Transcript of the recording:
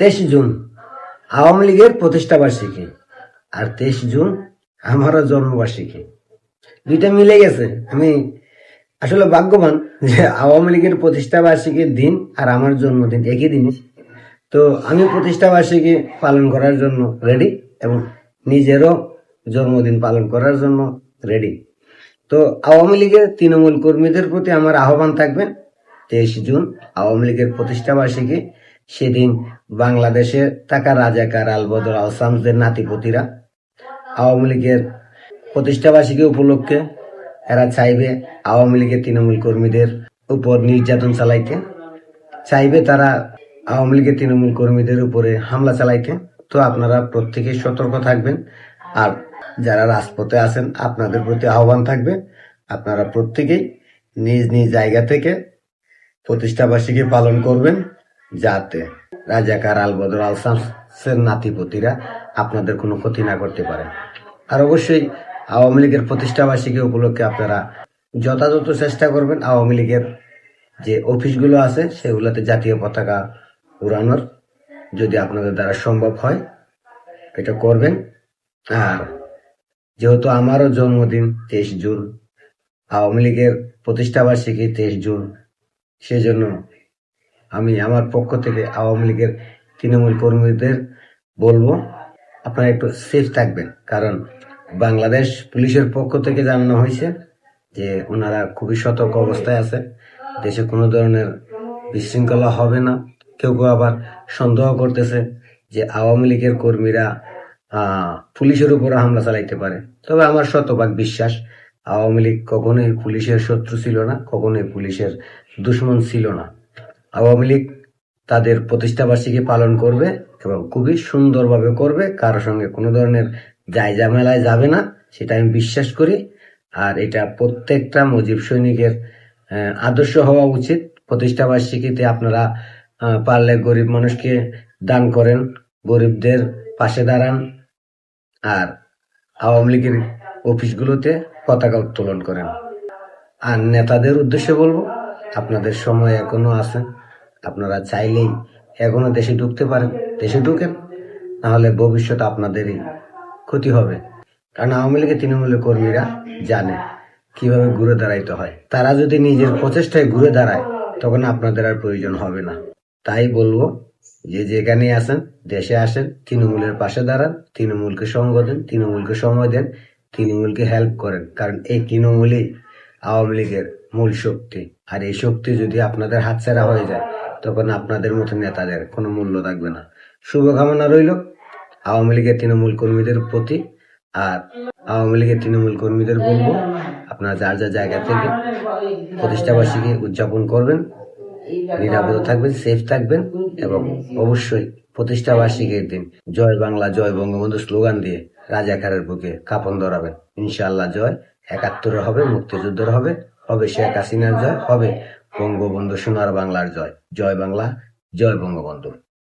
23 June Awami লীগের প্রতিষ্ঠা বার্ষিকী, আর 23 জুন আমারও জন্মবার্ষিকী। দুইটা মিলে গেছে। আমি আসলে ভাগ্যবান যে আওয়ামী লীগের প্রতিষ্ঠা বার্ষিকীর দিন আর আমার জন্মদিন একই দিনে। তো আমি প্রতিষ্ঠা বার্ষিকী পালন করার জন্য রেডি এবং নিজেরও জন্মদিন পালন করার জন্য রেডি। তো আওয়ামী লীগের তৃণমূল কর্মীদের প্রতি আমার আহ্বান থাকবে, 23 জুন আওয়ামী লীগের প্রতিষ্ঠা বার্ষিকী। সেদিন বাংলাদেশে থাকা রাজাকার আলবদর আলসামসদের নাতিপতিরা আওয়ামী লীগের প্রতিষ্ঠা বার্ষিকী উপলক্ষে এরা চাইবে আওয়ামী লীগের তৃণমূল কর্মীদের উপর নির্যাতন চালাইতে, চাইবে তারা আওয়ামী লীগের তৃণমূল কর্মীদের উপরে হামলা চালাইতে। তো আপনারা প্রত্যেকেই সতর্ক থাকবেন। আর যারা রাজপথে আছেন আপনাদের প্রতি আহ্বান থাকবে, আপনারা প্রত্যেকেই নিজ নিজ জায়গা থেকে প্রতিষ্ঠা বার্ষিকী পালন করবেন, যাতে রাজাকার আলবদর আলসামসের নাতিপতিরা আপনাদের কোনো ক্ষতি না করতে পারে। আর অবশ্যই আওয়ামী লীগের প্রতিষ্ঠা বার্ষিকী উপলক্ষে আপনারা যথাযথ চেষ্টা করবেন আওয়ামী লীগের যে অফিসগুলো আছে সেগুলোতে জাতীয় পতাকা উড়ানোর, যদি আপনাদের দ্বারা সম্ভব হয় এটা করবেন। আর যেহেতু আমারও জন্মদিন 23 জুন, আওয়ামী লীগের প্রতিষ্ঠা বার্ষিকী 23 জুন, সেজন্য আমি আমার পক্ষ থেকে আওয়ামী লীগের তৃণমূল কর্মীদের বলবো আপনারা একটু সেফ থাকবেন। কারণ বাংলাদেশ পুলিশের পক্ষ থেকে জানানো হয়েছে যে ওনারা খুবই সতর্ক অবস্থায় আছে, দেশে কোনো ধরনের বিশৃঙ্খলা হবে না। কেউ কেউ আবার সন্দেহ করতেছে যে আওয়ামী লীগের কর্মীরা পুলিশের উপর হামলা চালাইতে পারে। তবে আমার শতভাগ বিশ্বাস আওয়ামী লীগ কখনোই পুলিশের শত্রু ছিল না, কখনোই পুলিশের দুশ্মন ছিল না। আওয়ামী লীগ তাদের প্রতিষ্ঠা বার্ষিকী পালন করবে এবং খুবই সুন্দরভাবে করবে, কারোর সঙ্গে কোনো ধরনের যাই ঝামেলায় যাবে না, সেটা আমি বিশ্বাস করি। আর এটা প্রত্যেকটা মুজিব সৈনিকের আদর্শ হওয়া উচিত। প্রতিষ্ঠা বার্ষিকীতে আপনারা পারলে গরিব মানুষকে দান করেন, গরিবদের পাশে দাঁড়ান, আর আওয়ামী লীগের অফিসগুলোতে পতাকা উত্তোলন করেন। আর নেতাদের উদ্দেশ্যে বলবো, আপনাদের সময় এখনো আছে, আপনারা চাইলেই এখনো দেশে ঢুকতে পারেন, দেশে ঢুকেন, নাহলে ভবিষ্যতে আপনাদেরই ক্ষতি হবে। কারণ আওয়ামী লীগের তৃণমূলের কর্মীরা জানে কিভাবে ঘুরে দাঁড়াইতে হয়। তারা যদি নিজের প্রচেষ্টায় ঘুরে দাঁড়ায় তখন আপনাদের আর প্রয়োজন হবে না। তাই বলবো যে যেখানে আছেন দেশে আসেন, তৃণমূলের পাশে দাঁড়ান, তৃণমূলকে সঙ্গ দেন, তৃণমূলকে সময় দেন, তৃণমূলকে হেল্প করেন। কারণ এই তৃণমূলই আওয়ামী লীগের মূল শক্তি। আর এই শক্তি যদি আপনাদের হাতছাড়া হয়ে যায় তখন আপনাদের মতো নেতাদের কোনো মূল্য থাকবে না। শুভকামনা রইল আওয়ামী লীগের তৃণমূল কর্মীদের প্রতি। আর আওয়ামী লীগের তৃণমূল কর্মীদের বলবো আপনারা যার যার জায়গা থেকে প্রতিষ্ঠা বার্ষিকী উদযাপন করবেন, নিরাপদ থাকবেন, সেফ থাকবেন এবং অবশ্যই প্রতিষ্ঠা বার্ষিকীর দিন জয় বাংলা জয় বঙ্গবন্ধু স্লোগান দিয়ে রাজাকারের বুকে কাঁপন ধরাবেন। ইনশাআল্লাহ জয় ৭১-এর হবে, মুক্তিযুদ্ধের হবে, হবে শেখ হাসিনার জয়, হবে বঙ্গবন্ধু সোনার বাংলার জয়। জয় বাংলা জয় বঙ্গবন্ধু।